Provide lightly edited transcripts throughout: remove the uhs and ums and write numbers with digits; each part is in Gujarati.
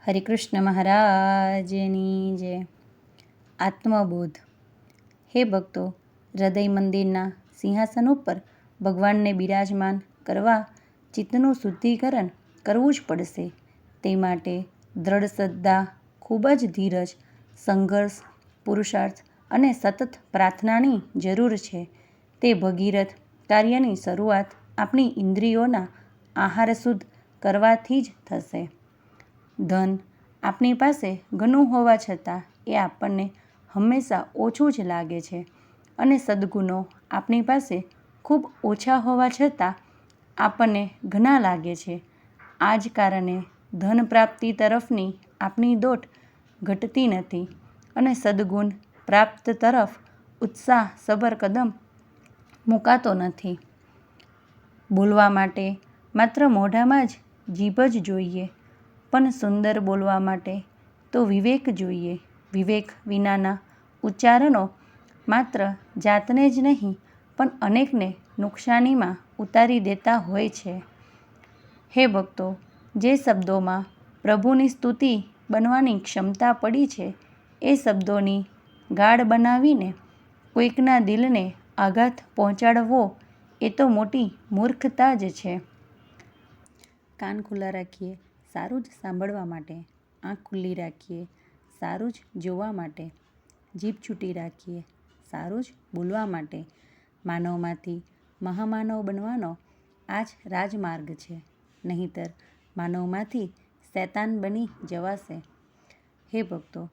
હરિકૃષ્ણ મહારાજની જય. આત્મબોધ. હે ભક્તો, હૃદય મંદિરના સિંહાસન ઉપર ભગવાનને બિરાજમાન કરવા ચિત્તનું શુદ્ધિકરણ કરવું જ પડશે. તે માટે દ્રઢ શ્રદ્ધા, ખૂબ જ ધીરજ, સંઘર્ષ, પુરુષાર્થ અને સતત પ્રાર્થનાની જરૂર છે. તે ભગીરથ કાર્યની શરૂઆત આપણી ઇન્દ્રિયોના આહાર શુદ્ધ કરવાથી જ થશે. ધન આપણી પાસે ઘણું હોવા છતાં એ આપણને હંમેશા ઓછું જ લાગે છે અને સદ્ગુણો આપણી પાસે ખૂબ ઓછા હોવા છતાં આપણને ઘણા લાગે છે. આ જ કારણે ધન પ્રાપ્તિ તરફની આપણી દોટ ઘટતી નથી અને સદ્ગુણ પ્રાપ્ત તરફ ઉત્સાહસભર કદમ મુકાતો નથી. બોલવા માટે માત્ર મોઢામાં જ જીભ જ જોઈએ, પણ સુંદર બોલવા માટે તો વિવેક જોઈએ. વિવેક વિનાના ઉચ્ચારણો માત્ર જાતને જ નહીં પણ અનેકને નુકસાનીમાં ઉતારી દેતા હોય છે. હે ભક્તો, જે શબ્દોમાં પ્રભુની સ્તુતિ બનવાની ક્ષમતા પડી છે, એ શબ્દોની ગાળ બનાવીને કોઈકના દિલને આઘાત પહોંચાડવો એ તો મોટી મૂર્ખતા જ છે. કાન ખુલ્લા રાખીએ સારું જ સાંભળવા માટે, આંખ ખુલ્લી રાખીએ સારું જ જોવા માટે, જીભ છૂટી રાખીએ સારું જ બોલવા માટે. માનવમાંથી મહામાનવ બનવાનો આ જ રાજમાર્ગ છે, નહીંતર માનવમાંથી શૈતાન બની જવાશે. હે ભક્તો,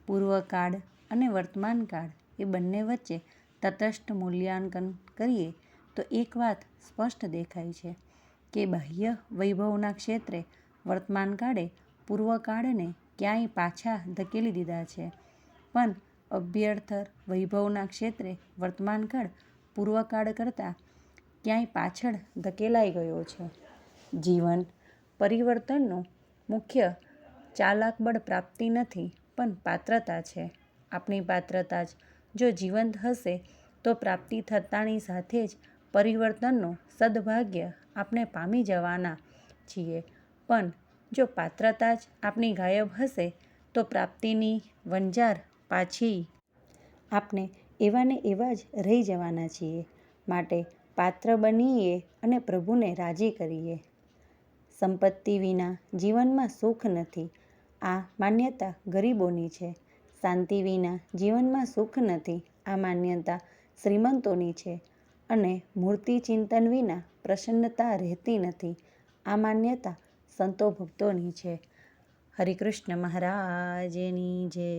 પૂર્વકાળ અને વર્તમાનકાળ એ બંને વચ્ચે તટસ્થ મૂલ્યાંકન કરીએ તો એક વાત સ્પષ્ટ દેખાય છે કે બાહ્ય વૈભવના ક્ષેત્રે વર્તમાનકાળે પૂર્વકાળને ક્યાંય પાછા ધકેલી દીધા છે, પણ અભ્યંતર વૈભવના ક્ષેત્રે વર્તમાનકાળ પૂર્વકાળ કરતાં ક્યાંય પાછળ ધકેલાઈ ગયો છે. જીવન પરિવર્તનનું મુખ્ય ચાલકબળ પ્રાપ્તિ નથી પણ પાત્રતા છે. આપણી પાત્રતા જ જો જીવંત હશે તો પ્રાપ્તિ થતાંની સાથે જ પરિવર્તનનું સદભાગ્ય આપણે પામી જવાના છીએ, પણ જો પાત્રતા જ આપણી ગાયબ હશે તો પ્રાપ્તિની વણઝાર પાછી આપણે એવા ને એવા જ રહી જવાના છીએ. માટે પાત્ર બનીએ અને પ્રભુને રાજી કરીએ. સંપત્તિ વિના જીવનમાં સુખ નથી, આ માન્યતા ગરીબોની છે. શાંતિ વિના જીવનમાં સુખ નથી, આ માન્યતા શ્રીમંતોની છે. અને મૂર્તિ ચિંતન વિના પ્રસન્નતા રહેતી નથી, આ માન્યતા સંતો ભક્તોની છે. હરિકૃષ્ણ મહારાજની જય.